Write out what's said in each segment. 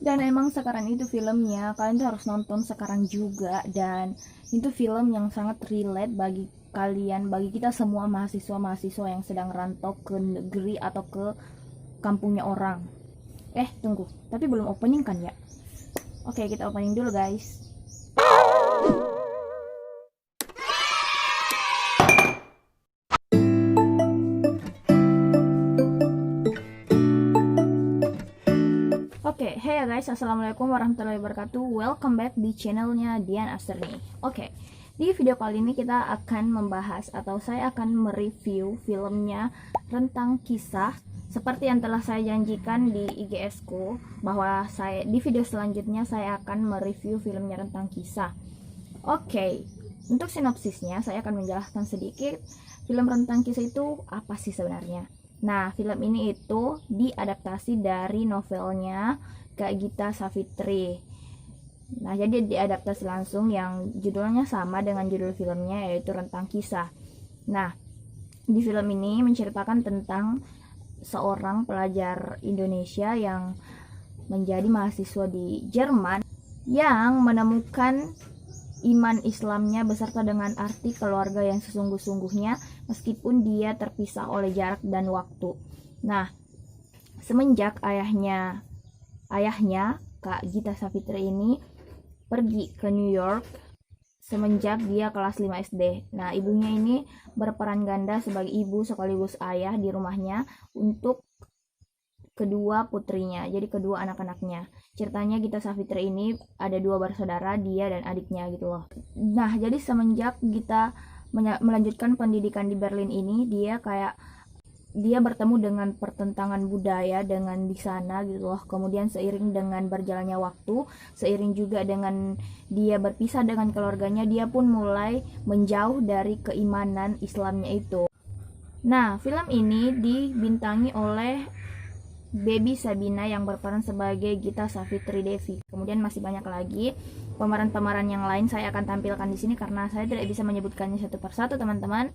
Dan emang sekarang itu filmnya kalian tuh harus nonton sekarang juga, dan itu film yang sangat relate bagi kalian, bagi kita semua mahasiswa-mahasiswa yang sedang rantau ke negeri atau ke kampungnya orang. Tunggu, tapi belum opening kan ya? Oke, kita opening dulu guys. Oke, hey ya guys, assalamualaikum warahmatullahi wabarakatuh. Welcome back di channelnya Dian Asterni. Oke, di video kali ini kita akan membahas atau saya akan mereview filmnya Rentang Kisah. Seperti yang telah saya janjikan di IGS ku, bahwa di video selanjutnya saya akan mereview filmnya Rentang Kisah. Oke, untuk sinopsisnya saya akan menjelaskan sedikit film Rentang Kisah itu apa sih sebenarnya. Nah, film ini itu diadaptasi dari novelnya Kak Gita Savitri. Nah, jadi diadaptasi langsung yang judulnya sama dengan judul filmnya, yaitu Rentang Kisah. Nah, di film ini menceritakan tentang seorang pelajar Indonesia yang menjadi mahasiswa di Jerman yang menemukan iman Islamnya beserta dengan arti keluarga yang sesungguh-sungguhnya meskipun dia terpisah oleh jarak dan waktu. Nah, semenjak ayahnya Kak Gita Savitri ini pergi ke New York semenjak dia kelas 5 SD. Nah, ibunya ini berperan ganda sebagai ibu sekaligus ayah di rumahnya untuk kedua putrinya, jadi kedua anak-anaknya. Ceritanya Gita Savitri ini ada dua bersaudara, dia dan adiknya gitu loh. Nah, jadi semenjak Gita melanjutkan pendidikan di Berlin ini, dia bertemu dengan pertentangan budaya dengan di sana gitu loh. Kemudian seiring dengan berjalannya waktu, seiring juga dengan dia berpisah dengan keluarganya, dia pun mulai menjauh dari keimanan Islamnya itu. Nah, film ini dibintangi oleh Baby Sabina yang berperan sebagai Gita Savitri Devi. Kemudian masih banyak lagi pemeran-pemeran yang lain saya akan tampilkan di sini karena saya tidak bisa menyebutkannya satu persatu, teman-teman.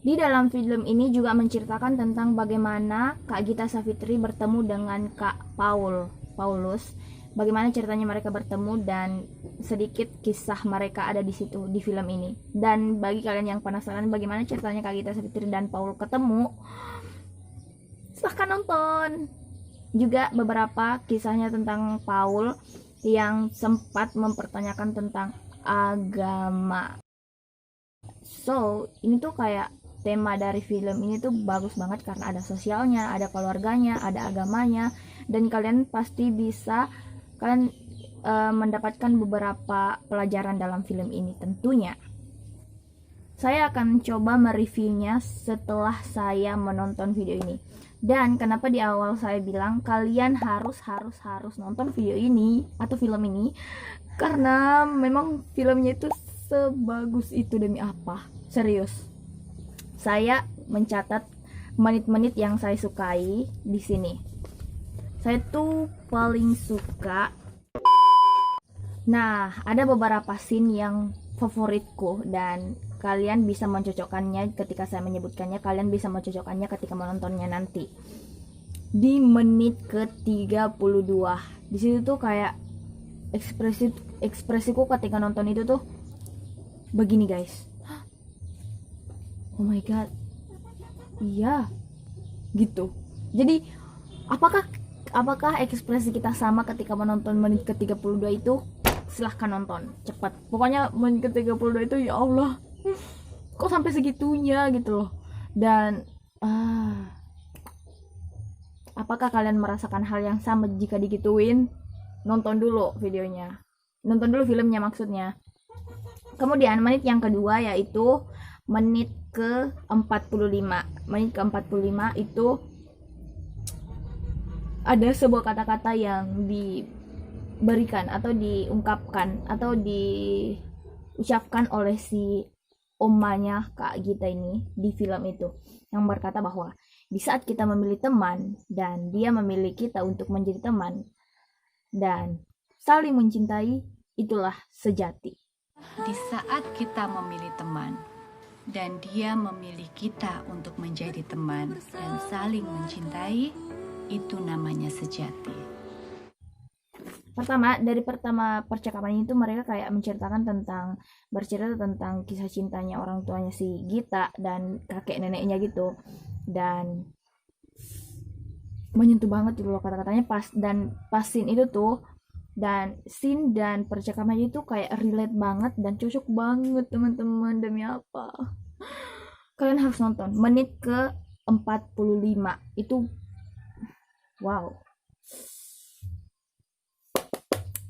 Di dalam film ini juga menceritakan tentang bagaimana Kak Gita Savitri bertemu dengan Kak Paulus. Bagaimana ceritanya mereka bertemu dan sedikit kisah mereka ada di situ di film ini. Dan bagi kalian yang penasaran bagaimana ceritanya Kak Gita Savitri dan Paul ketemu, silahkan nonton. Juga beberapa kisahnya tentang Paul yang sempat mempertanyakan tentang agama. So, ini tuh kayak tema dari film ini tuh bagus banget karena ada sosialnya, ada keluarganya, ada agamanya, dan kalian pasti bisa mendapatkan beberapa pelajaran dalam film ini tentunya. Saya akan coba mereviewnya setelah saya menonton video ini. Dan kenapa di awal saya bilang kalian harus nonton video ini atau film ini, karena memang filmnya itu sebagus itu. Demi apa? Serius. Saya mencatat menit-menit yang saya sukai di sini. Saya tuh paling suka. Nah, ada beberapa scene yang favoritku dan kalian bisa mencocokkannya ketika saya menyebutkannya. Kalian bisa mencocokkannya ketika menontonnya nanti. Di menit ke-32. Di situ tuh kayak ekspresiku ketika nonton itu tuh begini, guys. Oh my god, iya gitu. Jadi apakah ekspresi kita sama ketika menonton menit ke-32 itu? Silahkan nonton cepat. Pokoknya menit ke-32 itu ya Allah, kok sampai segitunya gitu loh. Dan apakah kalian merasakan hal yang sama jika digituin? Nonton dulu videonya, nonton dulu filmnya maksudnya. Kemudian menit yang kedua yaitu menit ke-45. Menit ke-45 itu ada sebuah kata-kata yang diberikan atau diungkapkan atau diucapkan oleh si omanya Kak Gita ini di film itu, yang berkata bahwa di saat kita memilih teman dan dia memilih kita untuk menjadi teman dan saling mencintai, itulah sejati. Di saat kita memilih teman dan dia memilih kita untuk menjadi teman dan saling mencintai, itu namanya sejati. Dari pertama percakapan itu mereka kayak bercerita tentang kisah cintanya orang tuanya si Gita dan kakek neneknya gitu, dan menyentuh banget gitu loh kata-katanya pas scene itu tuh, dan scene dan percakapannya itu kayak relate banget dan cocok banget teman-teman. Demi apa, kalian harus nonton. Menit ke 45 itu wow.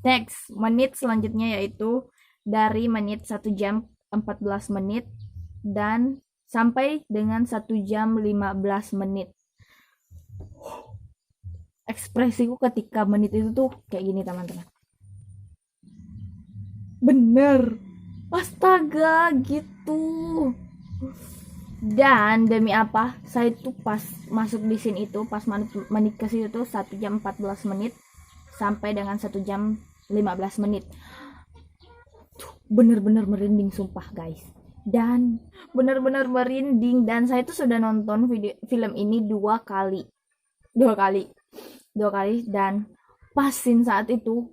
Next, menit selanjutnya yaitu dari menit 1 jam 14 menit dan sampai dengan 1 jam 15 menit. Ekspresiku ketika menit itu tuh kayak gini teman-teman. Bener, astaga gitu. Dan demi apa, saya tuh pas masuk di scene itu, pas menit ke situ tuh 1 jam 14 menit sampai dengan 1 jam 15 menit. Bener-bener merinding sumpah guys. Dan bener-bener merinding, dan saya tuh sudah nonton film ini dua kali, dan pas scene saat itu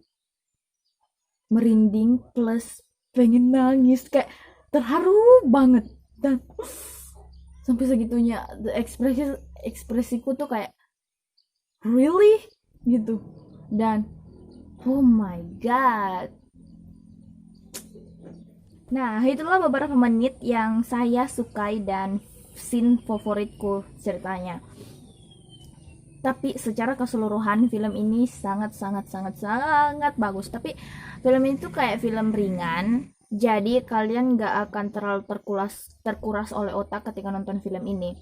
merinding plus pengen nangis, kayak terharu banget, dan sampai segitunya ekspresiku tuh kayak really gitu. Dan oh my god. Nah, itulah beberapa menit yang saya sukai dan scene favoritku ceritanya. Tapi secara keseluruhan film ini sangat bagus. Tapi film itu kayak film ringan, jadi kalian gak akan terlalu terkuras oleh otak ketika nonton film ini.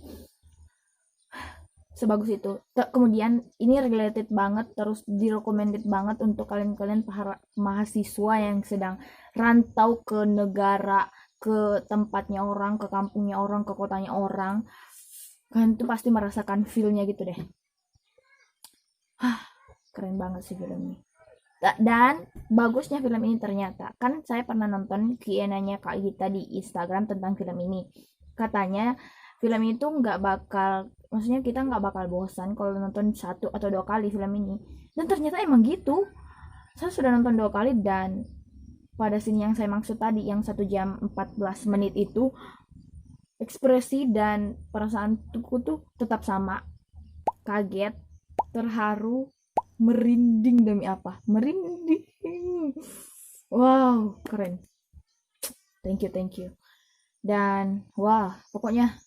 Sebagus itu. Kemudian ini related banget, terus recommended banget untuk kalian para mahasiswa yang sedang rantau ke negara, ke tempatnya orang, ke kampungnya orang, ke kotanya orang. Kalian tuh pasti merasakan feel-nya gitu deh. Keren banget sih film ini. Dan bagusnya film ini ternyata, kan saya pernah nonton Q&A-nya Kak Gita di Instagram tentang film ini. Katanya film itu maksudnya kita nggak bakal bosan kalau nonton 1 atau 2 kali film ini. Dan ternyata emang gitu. Saya sudah nonton 2 kali, dan pada scene yang saya maksud tadi, yang 1 jam 14 menit itu, ekspresi dan perasaanku tuh tetap sama. Kaget, terharu, merinding. Demi apa? Merinding. Wow, keren. Thank you. Dan wah, pokoknya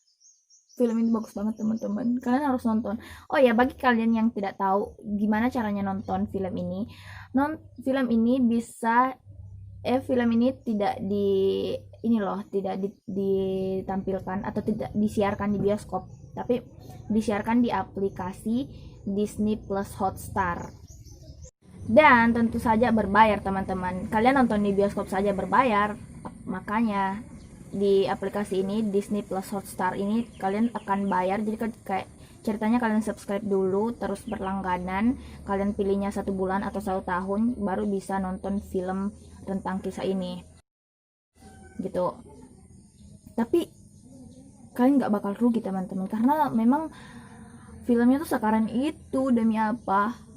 film ini bagus banget teman-teman. Kalian harus nonton. Oh ya, bagi kalian yang tidak tahu gimana caranya nonton film ini, film ini tidak ditampilkan atau tidak disiarkan di bioskop, tapi disiarkan di aplikasi Disney Plus Hotstar. Dan tentu saja berbayar teman-teman. Kalian nonton di bioskop saja berbayar. Makanya di aplikasi ini, Disney Plus Hotstar ini, kalian akan bayar. Jadi kayak ceritanya kalian subscribe dulu, terus berlangganan, kalian pilihnya 1 bulan atau 1 tahun, baru bisa nonton film tentang kisah ini gitu. Tapi kalian nggak bakal rugi teman-teman, karena memang filmnya tuh sekarang itu. Demi apa.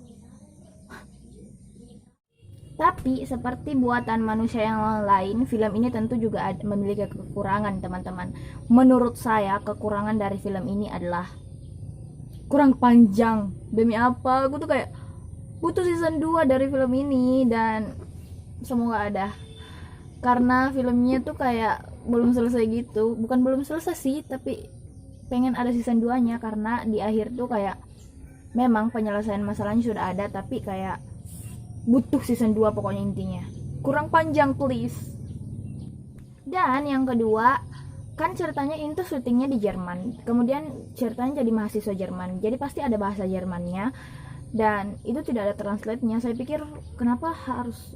Tapi seperti buatan manusia yang lain, film ini tentu juga memiliki kekurangan teman-teman. Menurut saya kekurangan dari film ini adalah kurang panjang. Demi apa, aku tuh kayak butuh season 2 dari film ini, dan semoga ada. Karena filmnya tuh kayak belum selesai gitu. Bukan belum selesai sih, tapi pengen ada season 2 nya, karena di akhir tuh kayak memang penyelesaian masalahnya sudah ada, tapi kayak butuh season 2 pokoknya intinya. Kurang panjang please. Dan yang kedua, kan ceritanya ini tuh syutingnya di Jerman. Kemudian ceritanya jadi mahasiswa Jerman, jadi pasti ada bahasa Jermannya. dan itu tidak ada translate-nya. Saya pikir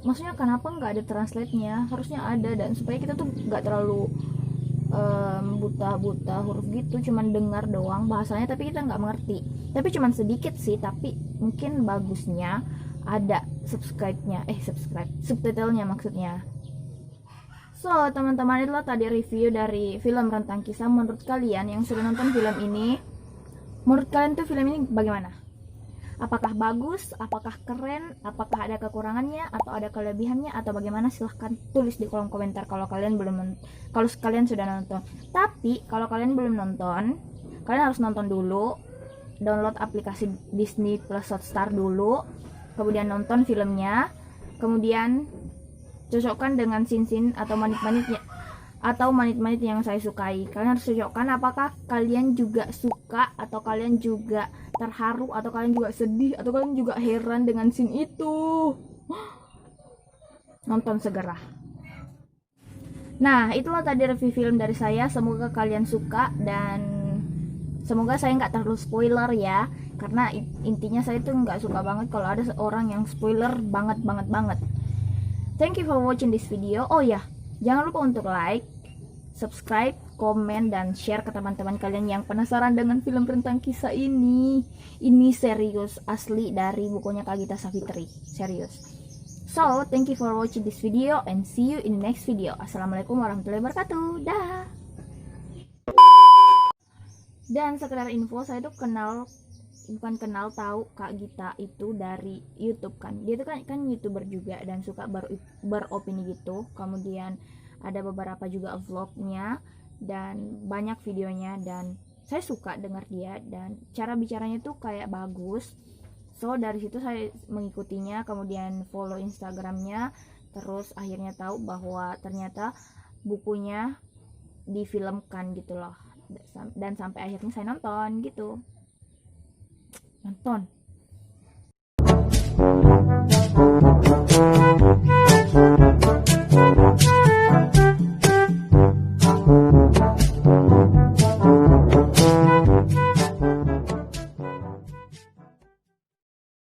maksudnya kenapa nggak ada translate-nya, harusnya ada, dan supaya kita tuh nggak terlalu buta huruf gitu, cuman dengar doang bahasanya tapi kita nggak mengerti. Tapi cuman sedikit sih, tapi mungkin bagusnya ada subtitlenya maksudnya. So teman-teman, itulah tadi review dari film Rentang Kisah. Menurut kalian yang sudah nonton film ini, menurut kalian tuh film ini bagaimana? Apakah bagus, apakah keren, apakah ada kekurangannya atau ada kelebihannya atau bagaimana? Silahkan tulis di kolom komentar kalau kalian sudah nonton. Tapi kalau kalian belum nonton, kalian harus nonton dulu. Download aplikasi Disney Plus Hotstar dulu, kemudian nonton filmnya, kemudian cocokkan dengan scene-scene atau manit-manit yang saya sukai. Kalian harus cocokkan apakah kalian juga suka atau kalian juga terharu atau kalian juga sedih atau kalian juga heran dengan scene itu. Nonton segera. Nah, itulah tadi review film dari saya. Semoga kalian suka dan semoga saya nggak terlalu spoiler ya, karena intinya saya tuh nggak suka banget kalau ada orang yang spoiler banget. Thank you for watching this video. Oh ya, jangan lupa untuk like, subscribe, komen, dan share ke teman-teman kalian yang penasaran dengan film Rentang Kisah ini. Ini serius, asli dari bukunya Kak Gita Savitri. Serius. So, thank you for watching this video and see you in the next video. Assalamualaikum warahmatullahi wabarakatuh. Dah. Dan sekedar info, saya tuh tahu Kak Gita itu dari YouTube kan. Dia tuh kan YouTuber juga dan suka beropini gitu. Kemudian ada beberapa juga vlognya dan banyak videonya, dan saya suka dengar dia dan cara bicaranya tuh kayak bagus. So dari situ saya mengikutinya, kemudian follow Instagramnya, terus akhirnya tahu bahwa ternyata bukunya difilmkan gitu loh, dan sampai akhirnya saya nonton gitu. Nonton